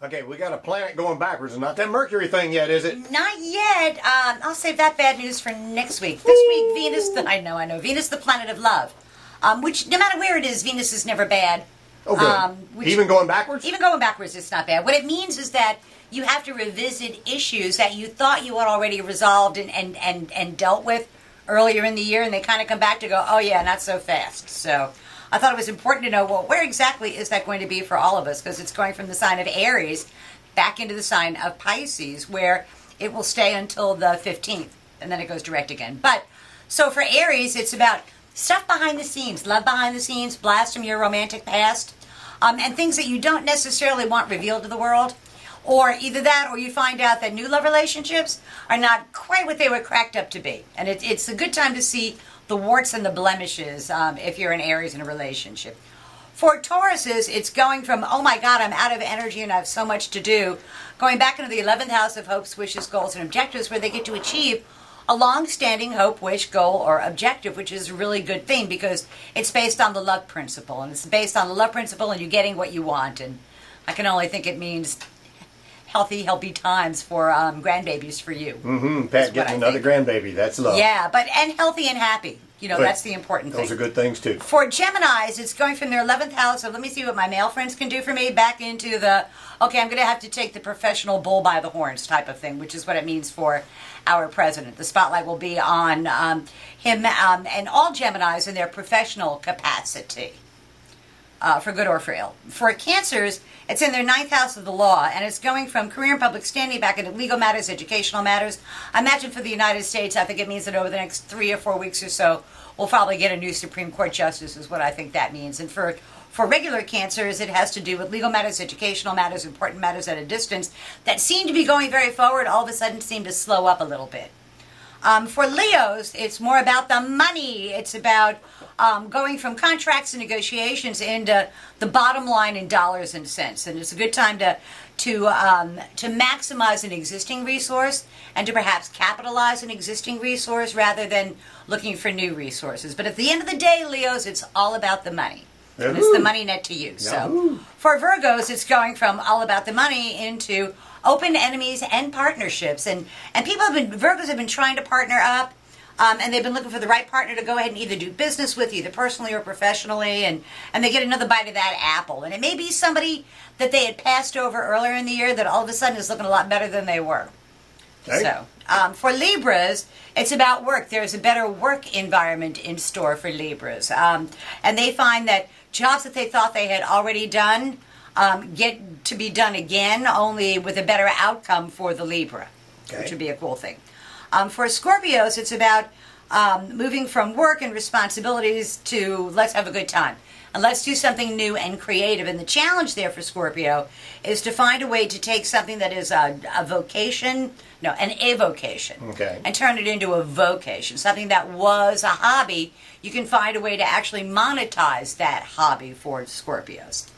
Okay, we got a planet going backwards. Not that Mercury thing yet, is it? Not yet. I'll save that bad news for next week. This week, Venus, I know. Venus, the planet of love. Which, no matter where it is, Venus is never bad. Oh, good. Even going backwards? Even going backwards, it's not bad. What it means is that you have to revisit issues that you thought you had already resolved and dealt with earlier in the year, and they kind of come back to go, oh yeah, not so fast. So I thought it was important to know, well, where exactly is that going to be for all of us? Because it's going from the sign of Aries back into the sign of Pisces, where it will stay until the 15th, and then it goes direct again. But, so for Aries, it's about stuff behind the scenes, love behind the scenes, blast from your romantic past, and things that you don't necessarily want revealed to the world. Or either that, or you find out that new love relationships are not quite what they were cracked up to be. And it's a good time to see the warts and the blemishes if you're an Aries in a relationship. For Tauruses, it's going from, oh my God, I'm out of energy and I have so much to do, going back into the 11th house of hopes, wishes, goals, and objectives, where they get to achieve a long-standing hope, wish, goal, or objective, which is a really good thing because it's based on the luck principle. And it's based on the luck principle and you're getting what you want. And I can only think it means healthy times for grandbabies for you. Mm-hmm. Pat getting another grandbaby. That's love. Yeah, and healthy and happy. You know, that's the important thing. Those are good things, too. For Geminis, it's going from their 11th house of, let me see what my male friends can do for me, back into the, okay, I'm going to have to take the professional bull by the horns type of thing, which is what it means for our president. The spotlight will be on him and all Geminis in their professional capacity. For good or for ill. For Cancers, it's in their 9th house of the law, and it's going from career and public standing back into legal matters, educational matters. I imagine for the United States, I think it means that over the next 3 or 4 weeks or so, we'll probably get a new Supreme Court justice, is what I think that means. And for regular Cancers, it has to do with legal matters, educational matters, important matters at a distance that seem to be going very forward, all of a sudden seem to slow up a little bit. For Leos, it's more about the money. It's about going from contracts and negotiations into the bottom line in dollars and cents. And it's a good time to maximize an existing resource and to perhaps capitalize an existing resource rather than looking for new resources. But at the end of the day, Leos, it's all about the money. And it's the money net to you. So for Virgos, it's going from all about the money into open enemies and partnerships. And Virgos have been trying to partner up, and they've been looking for the right partner to go ahead and either do business with, either personally or professionally, and they get another bite of that apple. And it may be somebody that they had passed over earlier in the year that all of a sudden is looking a lot better than they were. Okay. So, for Libras, it's about work. There's a better work environment in store for Libras. And they find that jobs that they thought they had already done get to be done again, only with a better outcome for the Libra, which would be a cool thing. For Scorpios, it's about moving from work and responsibilities to let's have a good time. And let's do something new and creative. And the challenge there for Scorpio is to find a way to take something that is an avocation, and turn it into a vocation. Something that was a hobby, you can find a way to actually monetize that hobby for Scorpios.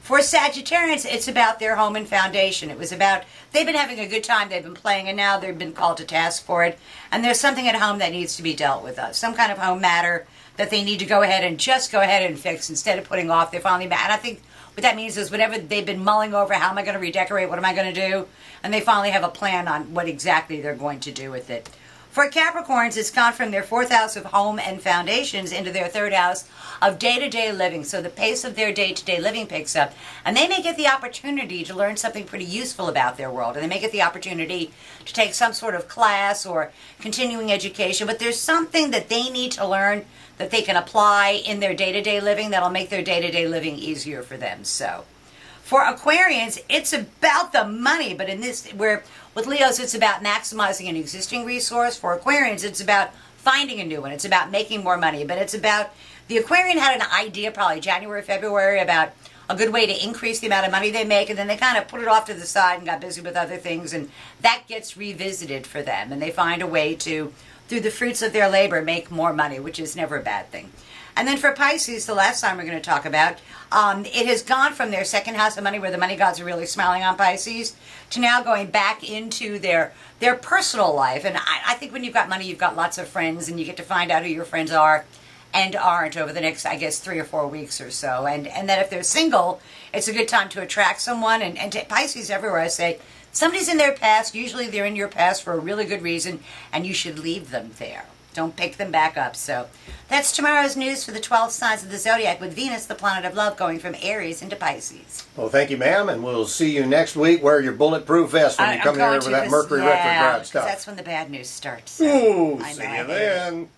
For Sagittarians, it's about their home and foundation. It was about, they've been having a good time, they've been playing, and now they've been called to task for it. And there's something at home that needs to be dealt with. Some kind of home matter that they need to go ahead and fix instead of putting off. They're finally mad. And I think what that means is whatever they've been mulling over, how am I going to redecorate, what am I going to do? And they finally have a plan on what exactly they're going to do with it. For Capricorns, it's gone from their 4th house of home and foundations into their 3rd house of day-to-day living. So the pace of their day-to-day living picks up. And they may get the opportunity to learn something pretty useful about their world. And they may get the opportunity to take some sort of class or continuing education. But there's something that they need to learn that they can apply in their day-to-day living that'll make their day-to-day living easier for them. So for Aquarians, it's about the money. But in this, where with Leos, it's about maximizing an existing resource. For Aquarians, it's about finding a new one. It's about making more money. But it's about, the Aquarian had an idea probably January, February about a good way to increase the amount of money they make, and then they kind of put it off to the side and got busy with other things, and that gets revisited for them. And they find a way to, through the fruits of their labor, make more money, which is never a bad thing. And then for Pisces, the last time we're going to talk about, it has gone from their 2nd house of money, where the money gods are really smiling on Pisces, to now going back into their personal life. And I think when you've got money, you've got lots of friends, and you get to find out who your friends are and aren't over the next, I guess, 3 or 4 weeks or so. And that if they're single, it's a good time to attract someone. And to Pisces everywhere, I say, somebody's in their past. Usually they're in your past for a really good reason, and you should leave them there. Don't pick them back up. So that's tomorrow's news for the 12 signs of the zodiac, with Venus, the planet of love, going from Aries into Pisces. Well, thank you, ma'am, and we'll see you next week. Wear your bulletproof vest when you come here with that Mercury retrograde stuff. That's when the bad news starts. Ooh, I see know, I you hate it. then.